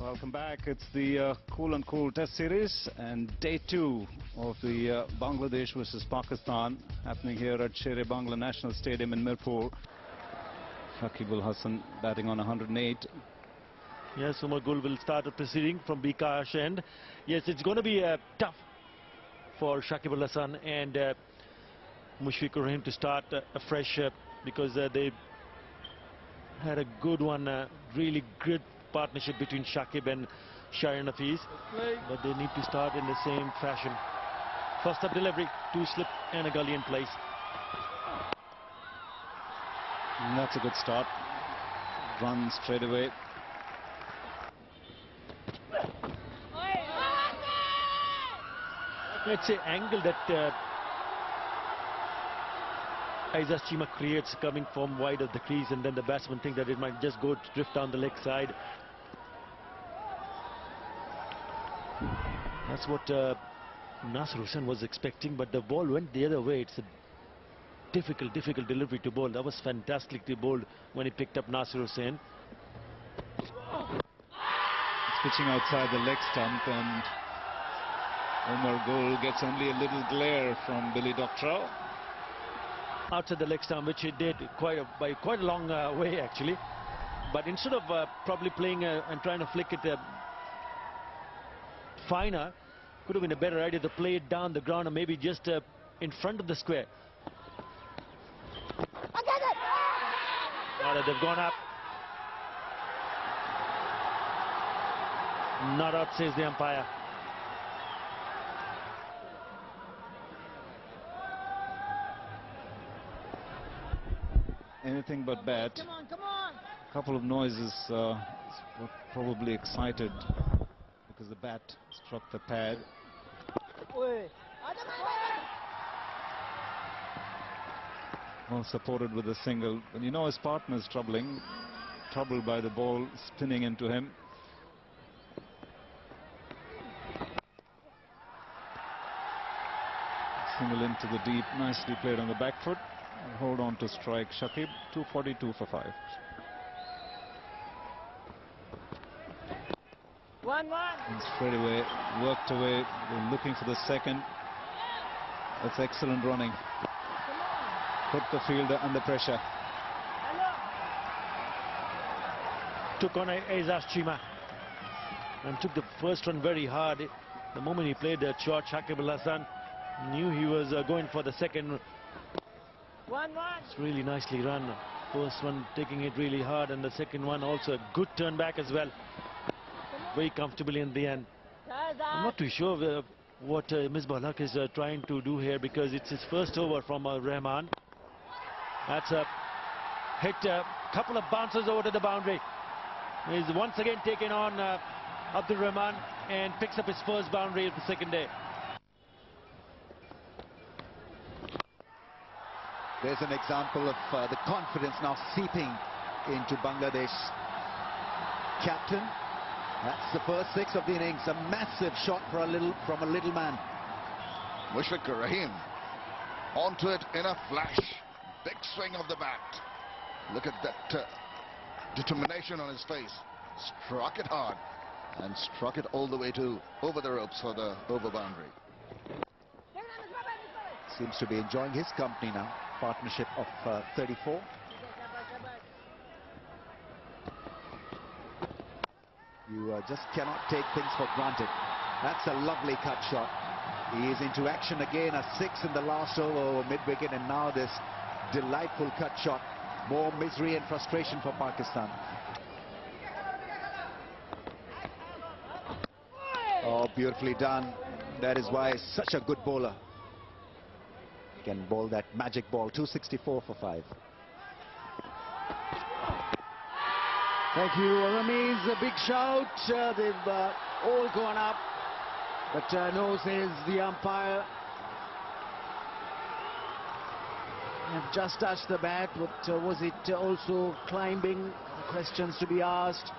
Welcome back. It's the Cool and Cool Test Series and day 2 of the Bangladesh versus Pakistan happening here at Sher-e-Bangla National Stadium in Mirpur. Shakib-ul-Hasan batting on 108. Yes, Umar Gul will start the proceeding from Bikash end. Yes, it's going to be tough for Shakib-ul-Hasan and Mushfiqur Rahim to start afresh because they had a good one, really good partnership between Shakib and Shaheen Hafiz, but they need to start in the same fashion. First up delivery, 2 slip and a gully in place. And that's a good start. Run straight away. It's an angle that Aizaz Chima creates coming from wide of the crease, and then the batsman think that it might just go drift down the leg side. That's what Nasir Hussain was expecting, but the ball went the other way. It's a difficult delivery to bowl. That was fantastically bowled when he picked up Nasir Hussain. It's pitching outside the leg stump, and Umar Gul gets only a little glare from Billy Doctorow. Outside the leg stump, which he did by quite a long way actually. But instead of probably playing and trying to flick it finer, could have been a better idea to play it down the ground or maybe just in front of the square. Now that they've gone up. Not out, says the umpire. Anything but bat. Come on. A couple of noises were probably excited because the bat struck the pad. Well supported with a single. When you know his partner is troubled by the ball spinning into him. Single into the deep, nicely played on the back foot. Hold on to strike Shakib, 242 for 5. 1-1. And straight away, worked away, they're looking for the second. That's excellent running. Put the fielder under pressure. Took on Aizaz Chima and took the first run very hard. The moment he played the shot, Shakib-ul-Hasan knew he was going for the second. 1-1. It's really nicely run. First one taking it really hard, and the second one also a good turn back as well. Very comfortably in the end. I'm not too sure what Misbah-ul-Haq is trying to do here, because it's his first over from Rahman. That's a hit, a couple of bounces over to the boundary. He's once again taken on Abdul Rahman and picks up his first boundary of the second day. There's an example of the confidence now seeping into Bangladesh captain. That's the first 6 of the innings. A massive shot from a little man. Mushfiqur Rahim onto it in a flash. Big swing of the bat. Look at that determination on his face. Struck it hard and struck it all the way to over the ropes for the over boundary. Seems to be enjoying his company now. Partnership of 34. You just cannot take things for granted. That's a lovely cut shot. He is into action again. A 6 in the last over mid-wicket, and now this delightful cut shot. More misery and frustration for Pakistan. Oh, beautifully done. That is why he's such a good bowler. Can bowl that magic ball. 264 for 5. Thank you, Ramiz. A big shout. They've all gone up, but no, says the umpire. Have just touched the bat, but was it also climbing? Questions to be asked.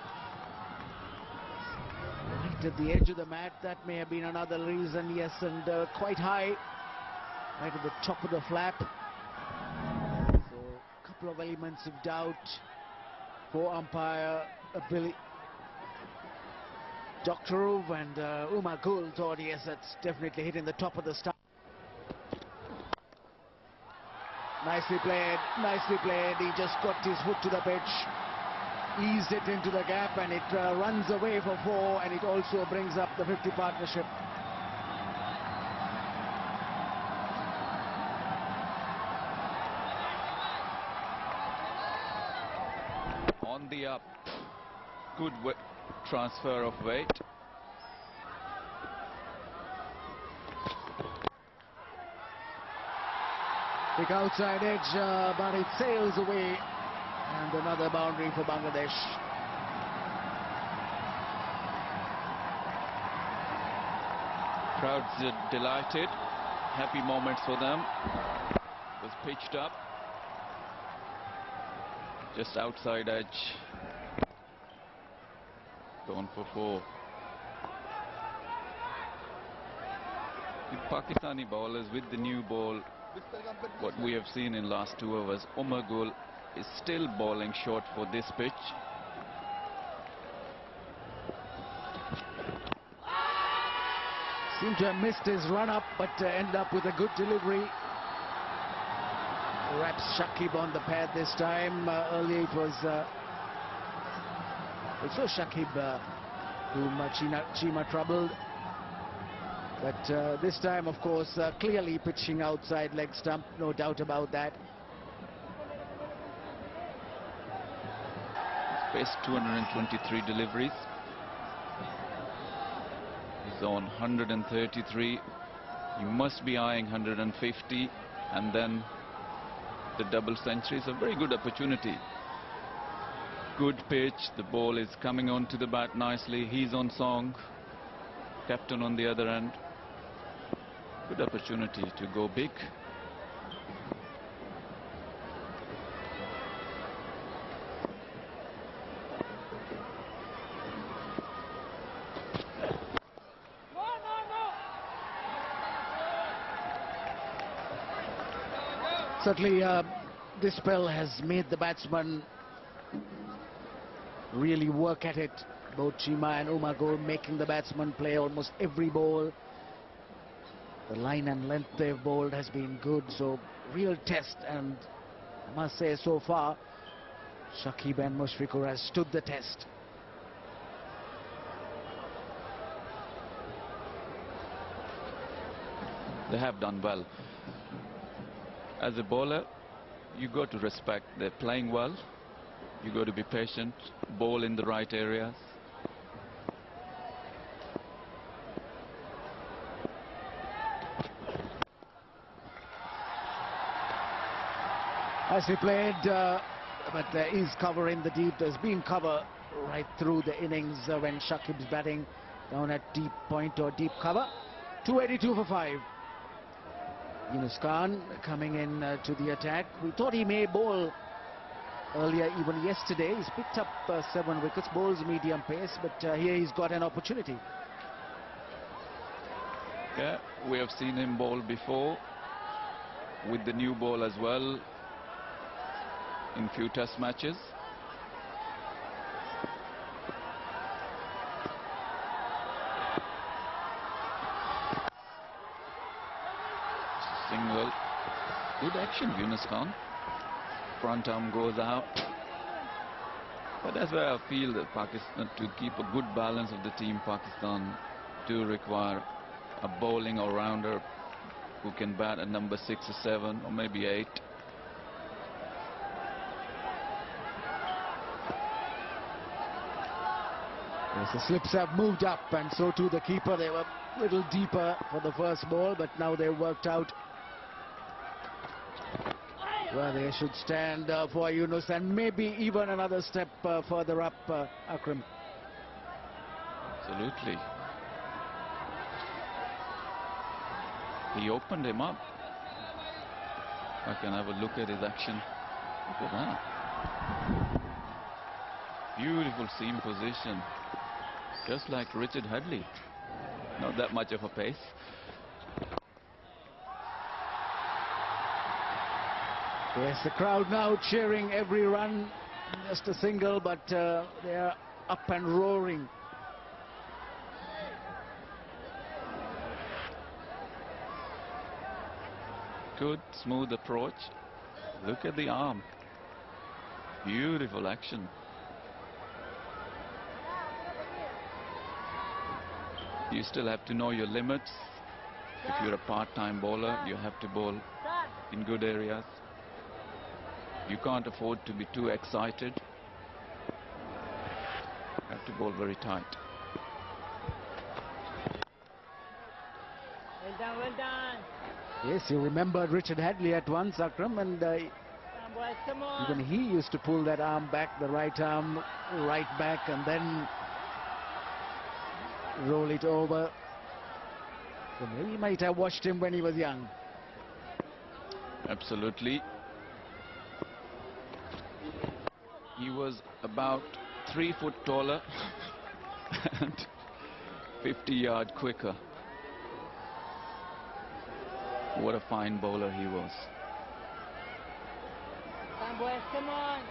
Right at the edge of the mat, that may have been another reason. Yes, and quite high. Right at the top of the flap. So a couple of elements of doubt for umpire Billy. Doctor and Umar Gul thought, yes, that's definitely hitting the top of the stump. Nicely played, nicely played. He just got his foot to the pitch, eased it into the gap, and it runs away for 4, and it also brings up the 50 partnership. On the up, good transfer of weight. Big outside edge, but it sails away, and another boundary for Bangladesh. Crowds delighted, happy moments for them. Was pitched up, just outside edge. Gone for 4. The Pakistani bowlers with the new ball, what we have seen in last 2 overs, Umar Gul is still bowling short for this pitch. Seemed to have missed his run-up, but ended up with a good delivery. Wraps Shakib on the pad this time. Earlier it was Shakib whom Chima troubled. But this time, of course, clearly pitching outside leg stump, no doubt about that. He's faced 223 deliveries. He's on 133. He must be eyeing 150, and then the double century is a very good opportunity. Good pitch, the ball is coming onto the bat nicely. He's on song, captain on the other end. Good opportunity to go big. Certainly, this spell has made the batsman really work at it. Both Chima and Umar Gul making the batsman play almost every ball. The line and length they've bowled has been good, so real test, and I must say so far Shakib and Mushfiqur has stood the test. They have done well. As a bowler, you got to respect they're playing well. You got to be patient, bowl in the right areas. Nicely played, but there is cover in the deep. There's been cover right through the innings when Shakib's batting down at deep point or deep cover. 282 for 5. Yunus Khan coming in to the attack. We thought he may bowl earlier, even yesterday. He's picked up 7 wickets, bowls medium pace, but here he's got an opportunity. Yeah, we have seen him bowl before with the new ball as well in few test matches. Single. Good action, Yunus Khan. Front arm goes out. But that's where I feel that Pakistan, to keep a good balance of the team, Pakistan do require a bowling all-rounder who can bat at number 6 or 7 or maybe 8. Yes, the slips have moved up, and so too the keeper. They were a little deeper for the first ball, but now they worked out where they should stand for Yunus, and maybe even another step further up, Akram. Absolutely. He opened him up. I can have a look at his action. Look at that. Beautiful seam position. Just like Richard Hadley. Not that much of a pace. Yes, the crowd now cheering every run. Just a single, but they are up and roaring. Good, smooth approach. Look at the arm. Beautiful action. You still have to know your limits. If you're a part-time bowler, you have to bowl in good areas. You can't afford to be too excited. You have to bowl very tight. Well done, well done. Yes, you remembered Richard Hadley at once, Akram, and Come on, boys, come on. even he used to pull that arm back, the right arm, right back, and then roll it over. So maybe you might have watched him when he was young. Absolutely. He was about 3 foot taller and 50 yards quicker. What a fine bowler he was. Come on, boys, come on.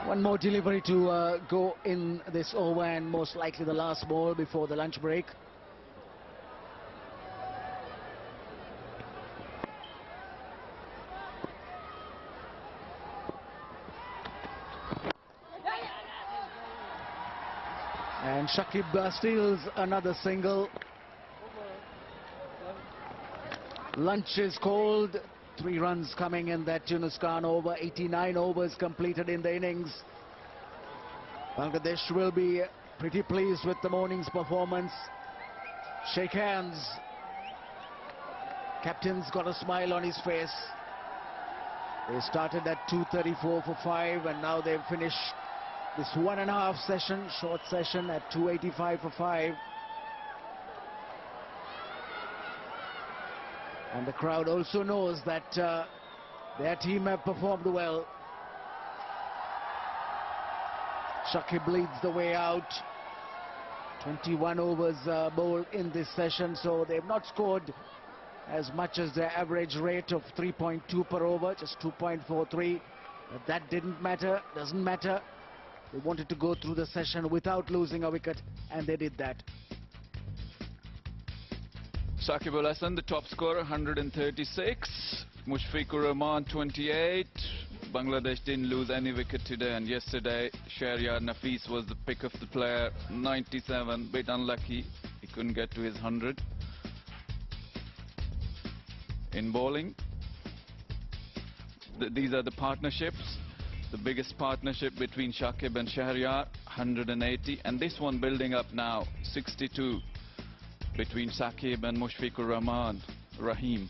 One more delivery to go in this over, and most likely the last ball before the lunch break. And Shakib steals another single. Lunch is called. 3 runs coming in that Yunus Khan over. 89 overs completed in the innings. Bangladesh will be pretty pleased with the morning's performance. Shake hands. Captain's got a smile on his face. They started at 234 for 5, and now they've finished this 1.5 session, short session, at 285 for 5. And the crowd also knows that their team have performed well. Shakib leads the way out. 21 overs bowled in this session, so they've not scored as much as their average rate of 3.2 per over, just 2.43. But that didn't matter, doesn't matter. They wanted to go through the session without losing a wicket, and they did that. Shakib Al Hasan, the top scorer, 136. Mushfiqur Rahman, 28. Bangladesh didn't lose any wicket today, and yesterday Shahryar Nafees was the pick of the player, 97. Bit unlucky, he couldn't get to his 100. In bowling, these are the partnerships. The biggest partnership between Shakib and Shahryar, 180, and this one building up now, 62. Between Shakib and Mushfiqur Rahim.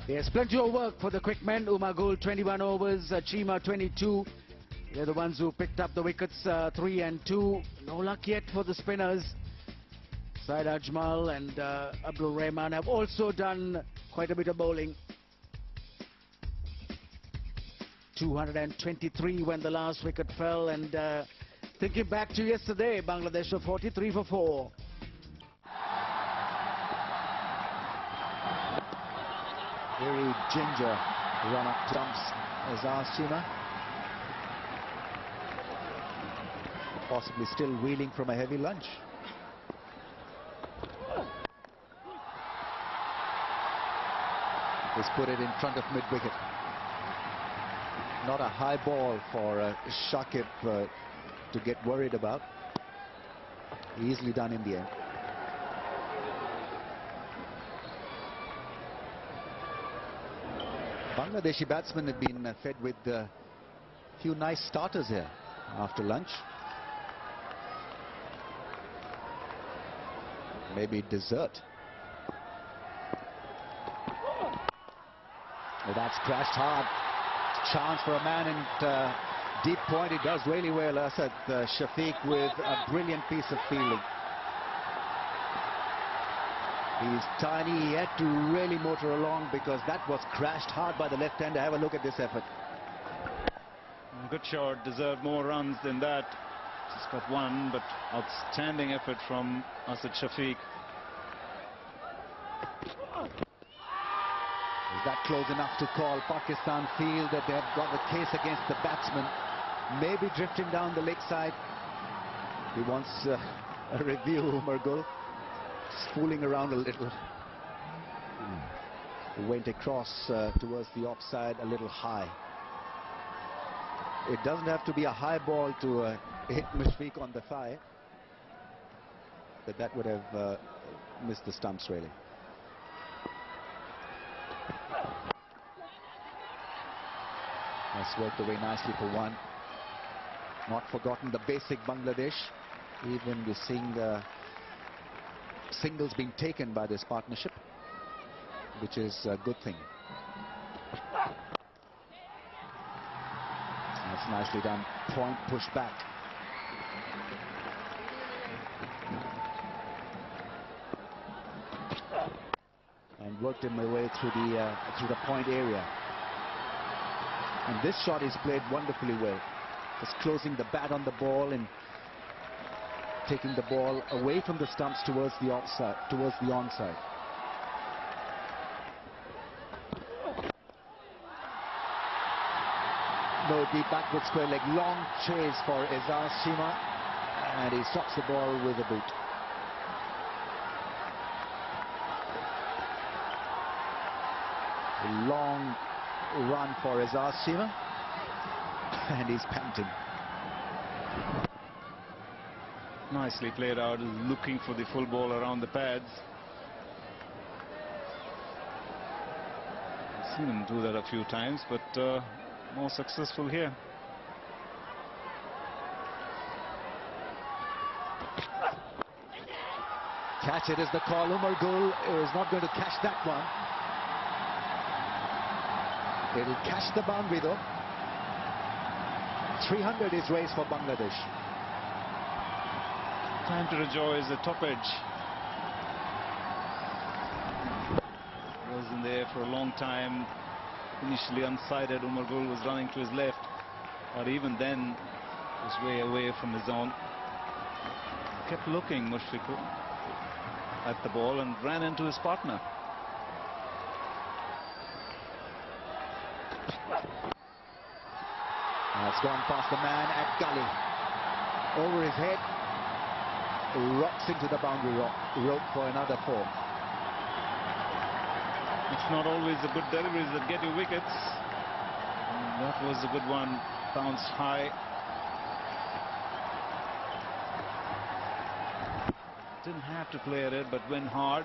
There's plenty of work for the quick men. Umagul 21 overs, Chima 22. They're the ones who picked up the wickets, 3 and 2. No luck yet for the spinners. Said Ajmal and Abdul Rahman have also done quite a bit of bowling. 223 when the last wicket fell, and thinking back to yesterday, Bangladesh were 43 for 4. Very ginger run-up jumps as Chima. Possibly still reeling from a heavy lunch. He's put it in front of mid-wicket. Not a high ball for Shakib to get worried about. Easily done in the end. Bangladeshi batsmen have been fed with a few nice starters here after lunch. Maybe dessert. Oh, that's crashed hard. Chance for a man in deep point. He does really well, Asad Shafiq, with a brilliant piece of fielding. He's tiny. He had to really motor along because that was crashed hard by the left-hander. Have a look at this effort. Good shot, deserved more runs than that. Just got 1, but outstanding effort from Asad Shafiq. Is that close enough to call? Pakistan feel that they have got the case against the batsman. Maybe drifting down the leg side. He wants a review, Umar Gul. fooling around a little. Went across towards the offside a little high. It doesn't have to be a high ball to hit Mushfiq on the thigh, but that would have missed the stumps really. That's worked away nicely for one. Not forgotten the basic Bangladesh. Even we're seeing singles being taken by this partnership, which is a good thing. That's nicely done. Point push back. And worked him away through the point area. And this shot is played wonderfully well. Just closing the bat on the ball and taking the ball away from the stumps towards the offside, towards the onside. No deep backward square leg, long chase for Azaz Shima, and he stops the ball with a boot. A long run for Azaz Shima, and he's panting. Nicely played out, looking for the full ball around the pads. I've seen him do that a few times, but more successful here. Catch it is the call. Umar Gul is not going to catch that one. It'll catch the boundary though. 300 is raised for Bangladesh. Time to rejoice the top edge. Was in the air for a long time. Initially unsighted, Umar Gul was running to his left, but even then was way away from his own. Kept looking, Mushfiq, at the ball and ran into his partner. It's gone past the man at gully. Over his head, rocks into the boundary rope for another 4. It's not always the good deliveries that get you wickets. And that was a good one, bounced high. Didn't have to play at it, but went hard.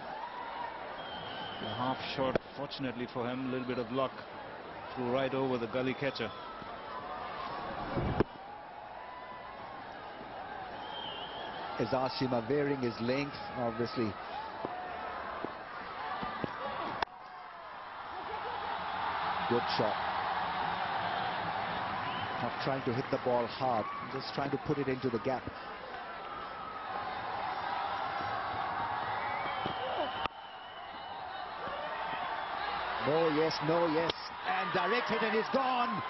A half shot, fortunately for him, a little bit of luck. Flew right over the gully catcher. Azaz Shima varying his length, obviously. Good shot. Not trying to hit the ball hard, just trying to put it into the gap. No, yes, no, yes. And direct hit and he's gone.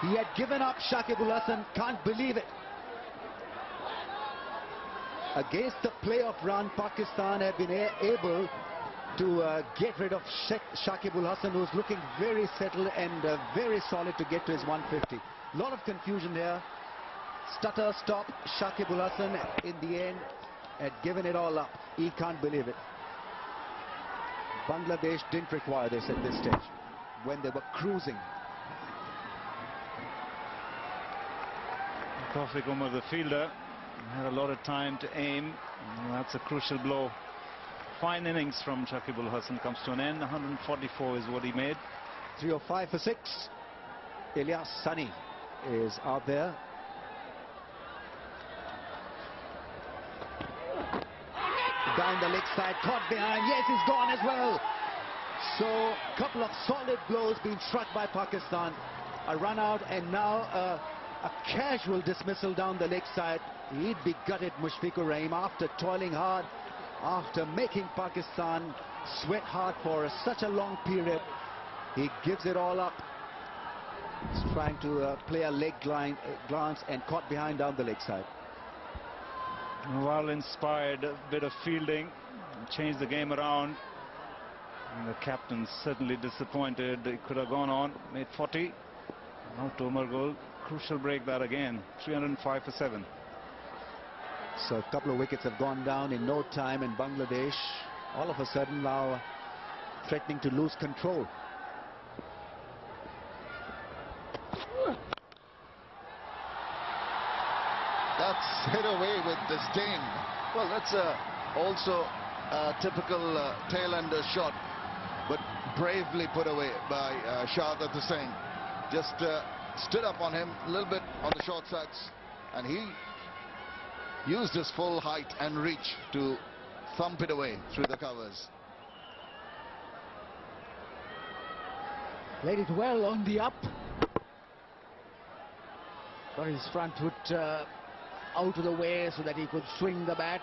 He had given up. Shakibul Hasan can't believe it. Against the playoff run, Pakistan have been able to get rid of Shakibul Hasan, who's looking very settled and very solid to get to his 150. A lot of confusion there. Stutter, stop. Shakibul Hasan in the end had given it all up. He can't believe it. Bangladesh didn't require this at this stage when they were cruising. Tawfiq Umar, the fielder, had a lot of time to aim. That's a crucial blow. Fine innings from Shakibul Hasan comes to an end. 144 is what he made. 305 for 6. Ilyas Sani is out there. Down the leg side, caught behind. Yes, he's gone as well. So, a couple of solid blows being struck by Pakistan. A run out and now a casual dismissal down the leg side. He'd be gutted, Mushfiqur Rahim, after toiling hard, after making Pakistan sweat hard for such a long period. He gives it all up. He's trying to play a leg glance and caught behind down the leg side. Well inspired, a bit of fielding, changed the game around. And the captain certainly disappointed. He could have gone on, made 40. Now to Umar Gul, crucial break that again. 305 for 7. So a couple of wickets have gone down in no time, and Bangladesh all of a sudden now threatening to lose control. That's hit away with disdain. Well, that's also a typical tail-ender shot, but bravely put away by Shahid Hussain. Just stood up on him a little bit on the short sides, and he used his full height and reach to thump it away through the covers. Played it well on the up. Got his front foot out of the way so that he could swing the bat.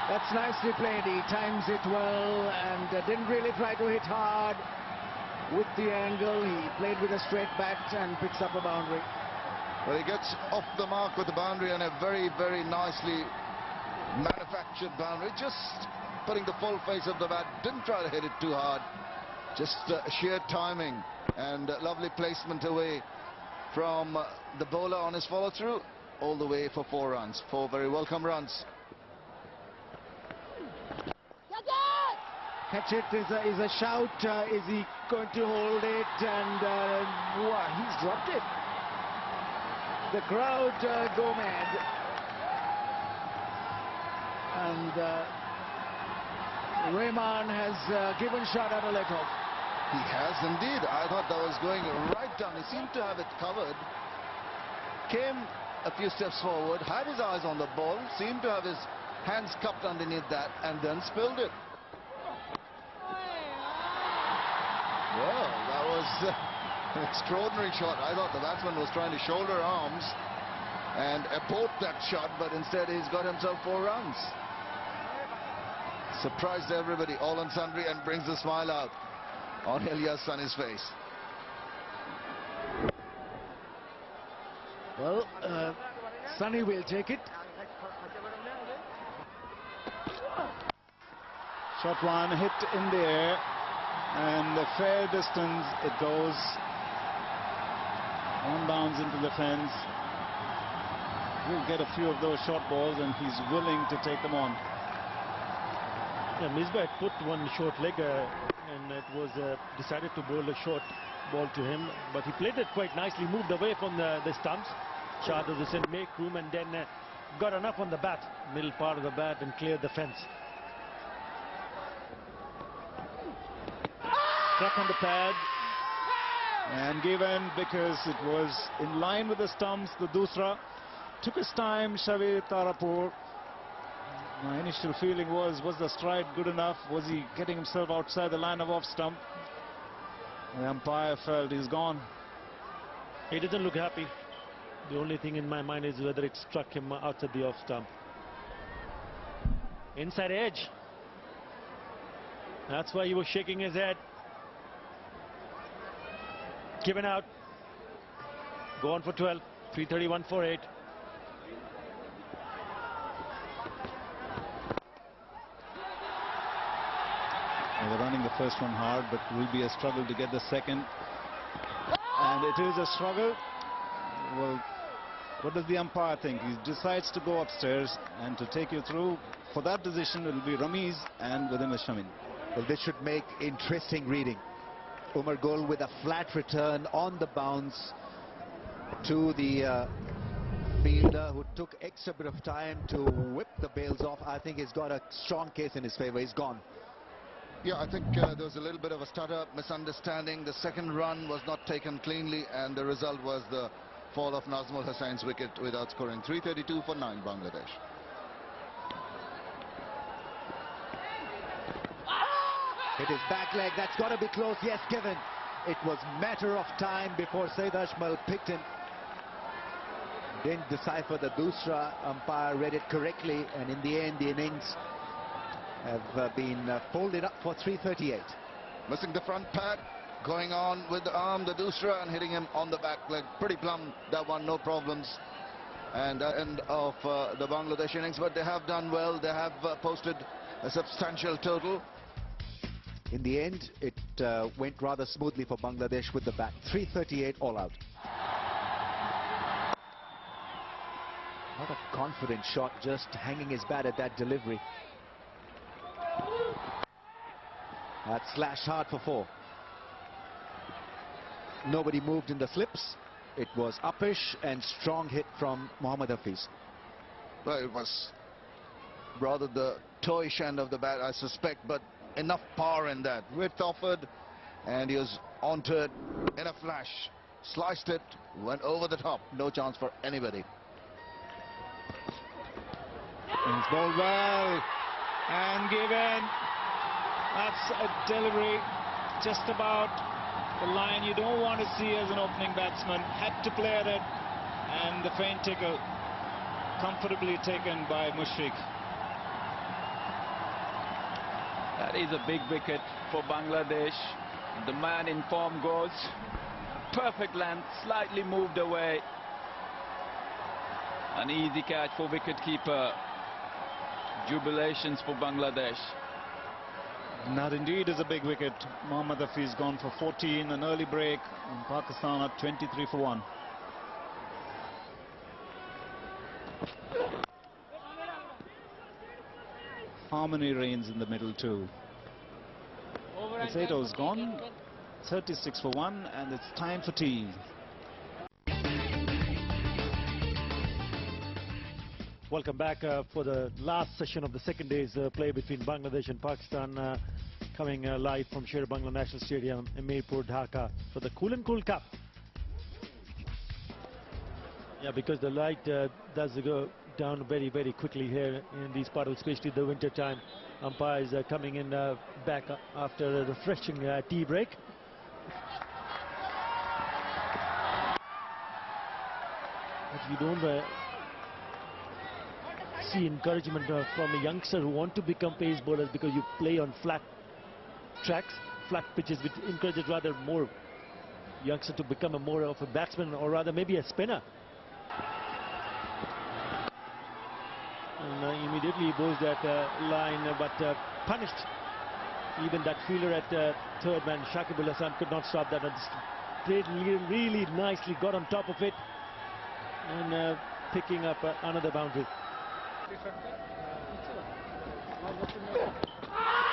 That's nicely played. He times it well and didn't really try to hit hard with the angle. He played with a straight bat and picks up a boundary. Well, he gets off the mark with the boundary, and a very, very nicely manufactured boundary. Just putting the full face of the bat. Didn't try to hit it too hard. Just sheer timing and lovely placement away from the bowler on his follow-through, all the way for 4 runs. 4 very welcome runs. Catch it is a shout. Is he going to hold it? And wow, he's dropped it. The crowd go mad. And Rahman has given Shahid a let off. He has indeed. I thought that was going right down. He seemed to have it covered. Came a few steps forward, had his eyes on the ball, seemed to have his hands cupped underneath that, and then spilled it. Well, that was an extraordinary shot. I thought the batsman was trying to shoulder arms and abort that shot, but instead he's got himself 4 runs. Surprised everybody, all and sundry, and brings a smile out on Ilyas Sunny's face. Well, Sunny will take it. Shot one, hit in the air, and a fair distance it goes. On bounds into the fence. He'll get a few of those short balls, and he's willing to take them on. Yeah, Misbah had put one short leg and it was decided to bowl a short ball to him, but he played it quite nicely, moved away from the stumps. Shahid Hussain make room and then got enough on the bat, middle part of the bat, and cleared the fence. Struck on the pad. And given because it was in line with the stumps, the Dusra took his time. Shahid Tarapur. My initial feeling was the stride good enough? Was he getting himself outside the line of off stump? The umpire felt he's gone. He didn't look happy. The only thing in my mind is whether it struck him outside the off stump. Inside edge. That's why he was shaking his head. Given out. Go on for 12. 331 for 8. They're running the first one hard, but it will be a struggle to get the second. And it is a struggle. Well, what does the umpire think? He decides to go upstairs and to take you through. For that decision, it will be Ramiz, and with him is Shamin. Well, this should make interesting reading. Umar Gul with a flat return on the bounce to the fielder, who took extra bit of time to whip the bails off. I think he's got a strong case in his favor. He's gone. Yeah, I think there was a little bit of a stutter, misunderstanding. The second run was not taken cleanly, and the result was the fall of Nazmul Hussain's wicket without scoring. 332 for 9, Bangladesh. Hit his back leg. That's got to be close. Yes, given. It was matter of time before Saeed Ashmal picked him. Didn't decipher the Dusra. Umpire read it correctly, and in the end, the innings have been folded up for 338. Missing the front pad, going on with the arm, the Dusra, and hitting him on the back leg. Pretty plumb, that one, no problems. And end of the Bangladesh innings, but they have done well. They have posted a substantial total. In the end, it went rather smoothly for Bangladesh with the bat. 338 all out. Not a confident shot, just hanging his bat at that delivery. That slashed hard for 4. Nobody moved in the slips. It was uppish and strong hit from Mohammad Hafiz. Well, it was rather the toyish end of the bat, I suspect, but enough power in that. Width offered, and he was onto it in a flash. Sliced it, went over the top. No chance for anybody. And it's bowled well and given. That's a delivery just about the line you don't want to see as an opening batsman. Had to play at it, and the feint tickle comfortably taken by Mushfiq. That is a big wicket for Bangladesh. The man in form goes. Perfect length, slightly moved away. An easy catch for wicketkeeper. Jubilations for Bangladesh. That indeed is a big wicket. Mohammad Hafiz gone for 14, an early break, and Pakistan at 23 for 1. Harmony reigns in the middle too. Zeto's gone, 36 for 1, and it's time for tea. Welcome back for the last session of the second day's play between Bangladesh and Pakistan, coming live from Chittagong National Stadium in Mirpur, Dhaka for the Cool and Cool Cup. Yeah, because the light does go down very, very quickly here in these parts, especially the winter time. Umpires are coming in back after a refreshing tea break. But you don't see encouragement from a youngster who want to become pace bowlers, because you play on flat tracks, flat pitches, which encourages rather more youngster to become a more of a batsman, or rather maybe a spinner. And immediately he bowls that line, but punished. Even that fielder at third man, Shakibul Hasan, could not stop that. Played really nicely, got on top of it, and picking up another boundary.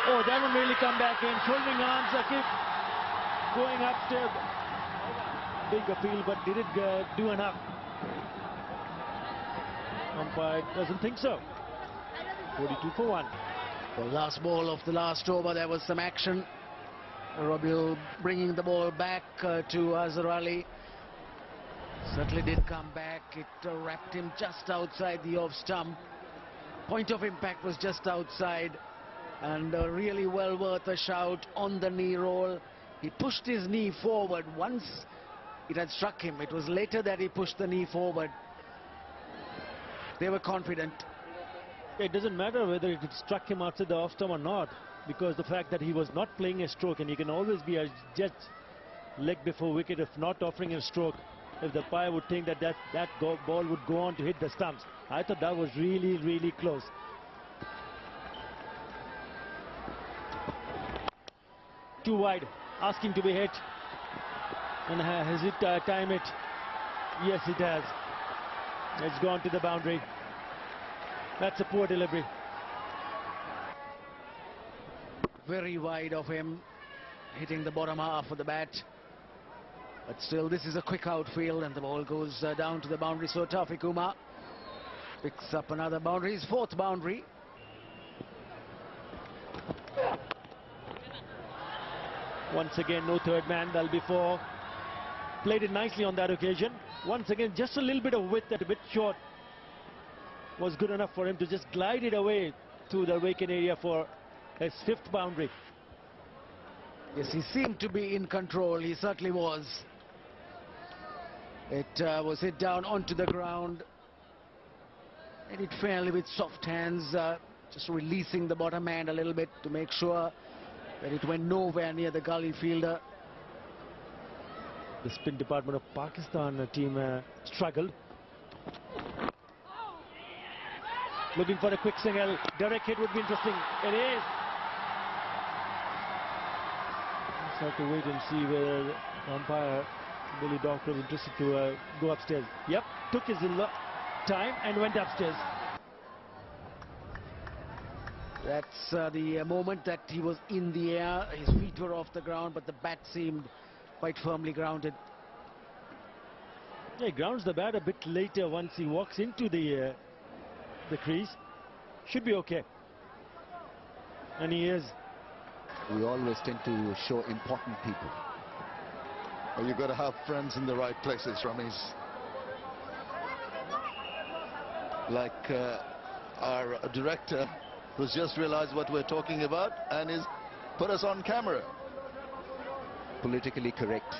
Oh, that one really come back in. Shouldering arms, Akif going upstairs. Big appeal, but did it do enough? Umpire doesn't think so. 42 for 1. The last ball of the last over, there was some action. Rabiul bringing the ball back to Azhar Ali. Certainly did come back. It wrapped him just outside the off stump. Point of impact was just outside, and really well worth a shout on the knee roll. He pushed his knee forward. Once it had struck him, it was later that he pushed the knee forward. They were confident. It doesn't matter whether it struck him outside the off stump or not, because the fact that he was not playing a stroke, and he can always be a just leg before wicket if not offering a stroke. If the umpire would think that ball would go on to hit the stumps. I thought that was really, really close. Too wide, asking to be hit. And has it timed it? Yes, it has. It's gone to the boundary. That's a poor delivery. Very wide of him, hitting the bottom half of the bat. But still, this is a quick outfield, and the ball goes down to the boundary. So Tawfiq Umar picks up another boundary, his fourth boundary. Once again, no third man. That'll be 4. Played it nicely on that occasion. Once again, just a little bit of width, a bit short, was good enough for him to just glide it away to the vacant area for his 5th boundary. Yes, he seemed to be in control. He certainly was. It was hit down onto the ground. And it fairly with soft hands, just releasing the bottom hand a little bit to make sure that it went nowhere near the gully fielder. The spin department of Pakistan team struggled. Looking for a quick single. Direct hit would be interesting. It is. have to wait and see whether the umpire, Billy Doctor, is interested to go upstairs. Yep, took his time and went upstairs. That's the moment that he was in the air. His feet were off the ground, but the bat seemed quite firmly grounded. Yeah, he grounds the bat a bit later once he walks into the crease. Should be okay. And he is. We always tend to show important people. Well, you've got to have friends in the right places, Ramesh. Like our director, who's just realized what we're talking about and is put us on camera. Politically correct.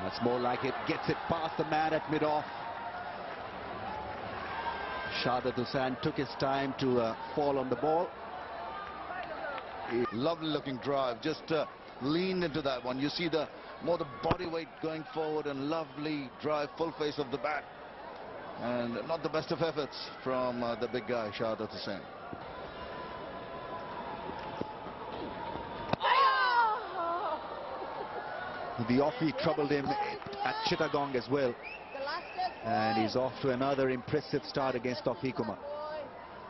That's more like it. Gets it past the man at mid-off. Shahdat Hussain took his time to fall on the ball. Lovely looking drive. Just leaned into that one. You see the body weight going forward, and lovely drive, full face of the bat. And not the best of efforts from the big guy, Shahdat Hussain. The offie troubled him at Chittagong as well. And he's off to another impressive start against Tawfiq Umar.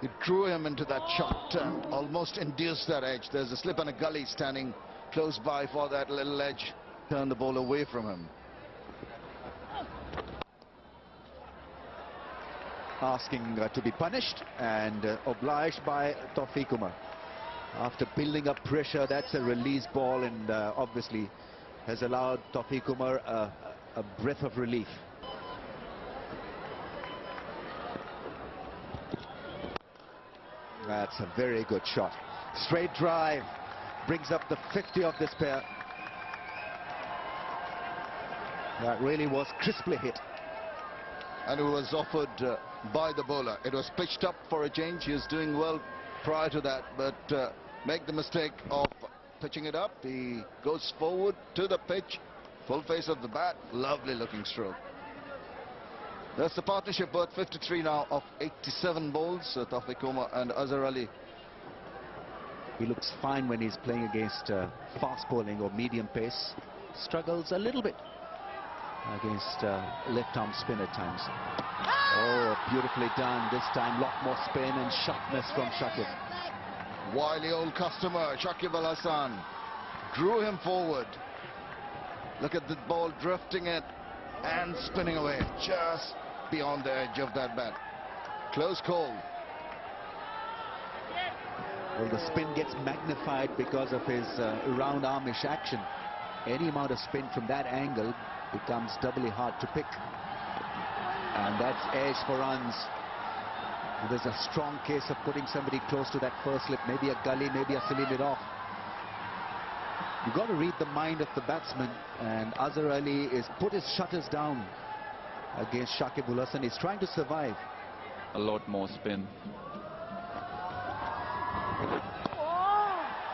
It drew him into that shot and almost induced that edge. There's a slip and a gully standing close by for that little edge. Turn the ball away from him. Asking to be punished and obliged by Tawfiq Umar. After building up pressure, that's a release ball, and obviously has allowed Tawfiq Umar a breath of relief. That's a very good shot. Straight drive brings up the 50 of this pair. That really was crisply hit. And it was offered by the bowler. It was pitched up for a change. He was doing well prior to that, but make the mistake of pitching it up. He goes forward to the pitch, full face of the bat. Lovely looking stroke. That's the partnership, worth 53 now of 87 balls. Tawfiq Umar and Azhar Ali. He looks fine when he's playing against fast bowling or medium pace. Struggles a little bit against left-arm spin at times. Oh, beautifully done. This time, lot more spin and sharpness from Shakib. Wily old customer, Shakib Al Hasan, drew him forward. Look at the ball drifting it and spinning away just beyond the edge of that bat. Close call. Well, the spin gets magnified because of his round armish action. Any amount of spin from that angle becomes doubly hard to pick. And that's edge for runs. There's a strong case of putting somebody close to that first slip, maybe a gully, maybe a silly mid off. You've got to read the mind of the batsman, and Azhar Ali is put his shutters down against Shakib Al Hasan. He's trying to survive. A lot more spin.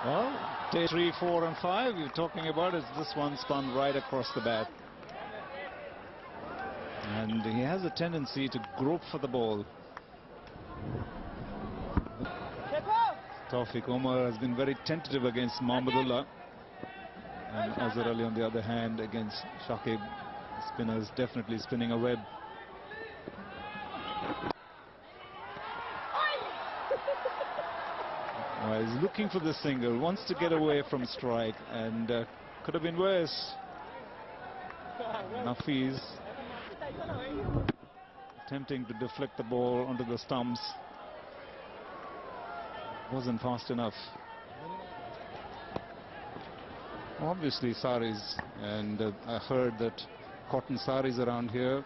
Well, day 3, 4 and 5 you're talking about is this one spun right across the bat. And he has a tendency to grope for the ball. Tawfiq Umar has been very tentative against Mahmudullah. And Azhar Ali, on the other hand, against Shakib. Spinners definitely spinning a web. He's looking for the single, wants to get away from strike, and could have been worse. Nafiz attempting to deflect the ball onto the stumps. Wasn't fast enough. Obviously saris, and I heard that cotton saris around here,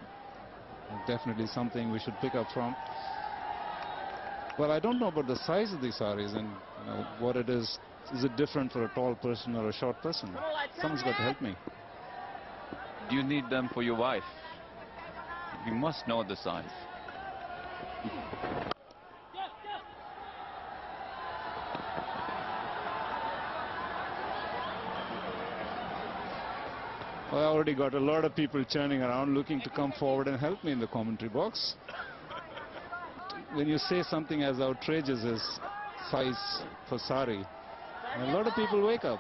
definitely something we should pick up from. Well, I don't know about the size of these saris and what it is. Is it different for a tall person or a short person? Someone's got to help me. Do you need them for your wife? You must know the size. Well, I already got a lot of people churning around looking to come forward and help me in the commentary box. when you say something as outrageous as size for sari, a lot of people wake up.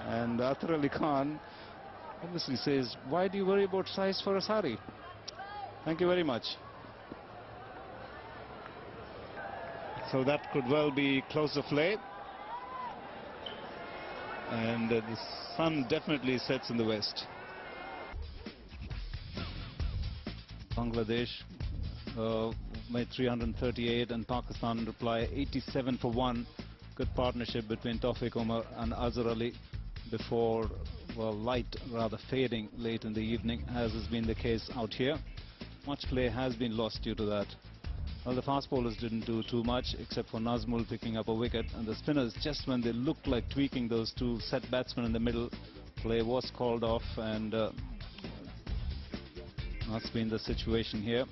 And Athar Ali Khan obviously says, why do you worry about size for a sari? Thank you very much. So that could well be close of play. And the sun definitely sets in the west. Bangladesh made 338 and Pakistan reply 87 for 1. Good partnership between Tawfiq Umar and Azhar Ali before, well, light rather fading late in the evening, as has been the case out here. Much play has been lost due to that. Well, the fast bowlers didn't do too much except for Nazmul picking up a wicket, and the spinners, just when they looked like tweaking those two set batsmen in the middle, play was called off, and that's been the situation here.